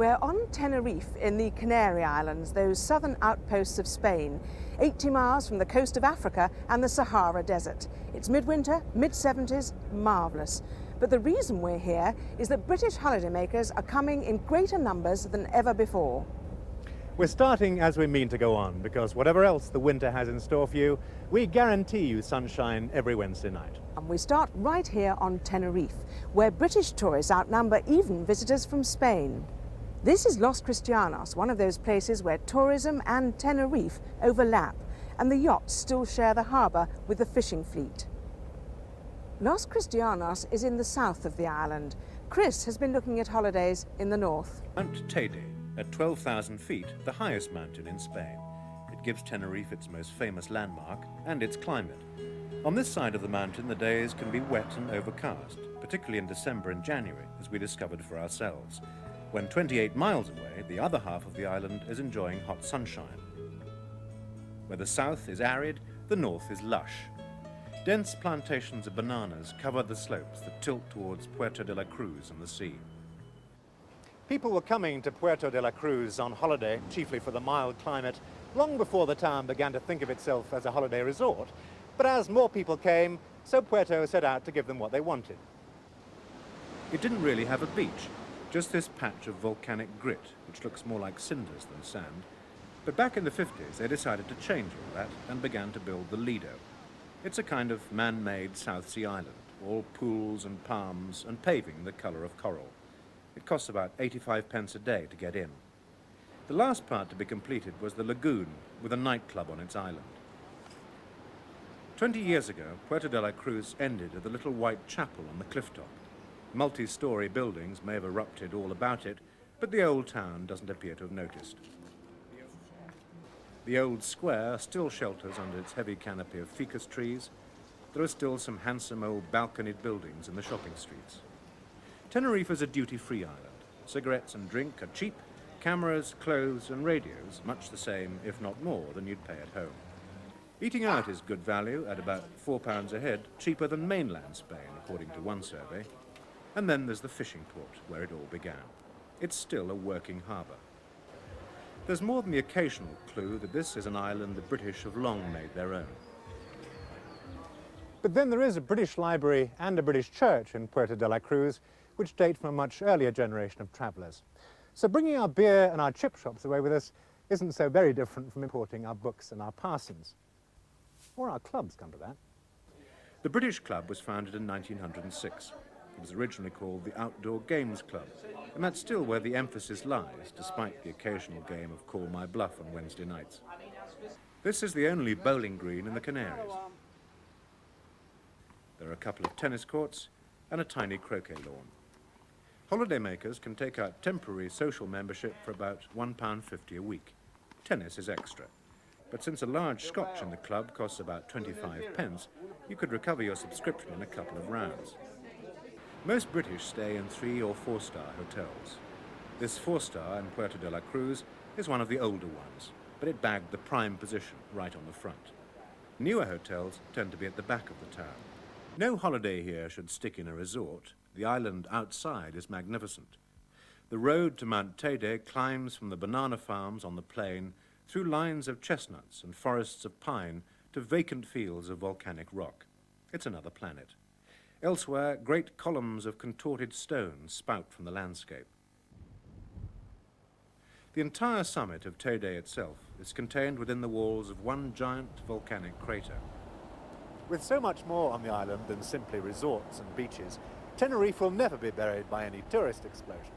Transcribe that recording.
We're on Tenerife in the Canary Islands, those southern outposts of Spain, 80 miles from the coast of Africa and the Sahara Desert. It's midwinter, mid-70s, marvellous. But the reason we're here is that British holidaymakers are coming in greater numbers than ever before. We're starting as we mean to go on, because whatever else the winter has in store for you, we guarantee you sunshine every Wednesday night. And we start right here on Tenerife, where British tourists outnumber even visitors from Spain. This is Los Cristianos, one of those places where tourism and Tenerife overlap, and the yachts still share the harbour with the fishing fleet. Los Cristianos is in the south of the island. Chris has been looking at holidays in the north. Mount Teide, at 12,000 feet, the highest mountain in Spain. It gives Tenerife its most famous landmark and its climate. On this side of the mountain, the days can be wet and overcast, particularly in December and January, as we discovered for ourselves, when 28 miles away, the other half of the island is enjoying hot sunshine. Where the south is arid, the north is lush. Dense plantations of bananas cover the slopes that tilt towards Puerto de la Cruz and the sea. People were coming to Puerto de la Cruz on holiday, chiefly for the mild climate, long before the town began to think of itself as a holiday resort. But as more people came, so Puerto set out to give them what they wanted. It didn't really have a beach, just this patch of volcanic grit, which looks more like cinders than sand. But back in the 50s, they decided to change all that and began to build the Lido. It's a kind of man-made South Sea island, all pools and palms and paving the colour of coral. It costs about 85 pence a day to get in. The last part to be completed was the lagoon, with a nightclub on its island. 20 years ago, Puerto de la Cruz ended at the little white chapel on the cliff top. Multi-storey buildings may have erupted all about it, but the old town doesn't appear to have noticed. The old square still shelters under its heavy canopy of ficus trees. There are still some handsome old balconied buildings in the shopping streets. Tenerife is a duty-free island. Cigarettes and drink are cheap, cameras, clothes and radios much the same, if not more, than you'd pay at home. Eating out is good value at about £4 a head, cheaper than mainland Spain, according to one survey. And then there's the fishing port, where it all began. It's still a working harbour. There's more than the occasional clue that this is an island the British have long made their own. But then there is a British library and a British church in Puerto de la Cruz, which date from a much earlier generation of travellers. So bringing our beer and our chip shops away with us isn't so very different from importing our books and our parsons. Or our clubs, come to that. The British Club was founded in 1906. It was originally called the Outdoor Games Club, and that's still where the emphasis lies, despite the occasional game of Call My Bluff on Wednesday nights. This is the only bowling green in the Canaries. There are a couple of tennis courts and a tiny croquet lawn. Holidaymakers can take out temporary social membership for about £1.50 a week. Tennis is extra. But since a large scotch in the club costs about 25 pence, you could recover your subscription in a couple of rounds. Most British stay in 3- or 4-star hotels. This 4-star in Puerto de la Cruz is one of the older ones, but it bagged the prime position right on the front. Newer hotels tend to be at the back of the town. No holiday here should stick in a resort. The island outside is magnificent. The road to Mount Teide climbs from the banana farms on the plain through lines of chestnuts and forests of pine to vacant fields of volcanic rock. It's another planet. Elsewhere, great columns of contorted stone spout from the landscape. The entire summit of Teide itself is contained within the walls of one giant volcanic crater. With so much more on the island than simply resorts and beaches, Tenerife will never be buried by any tourist explosion.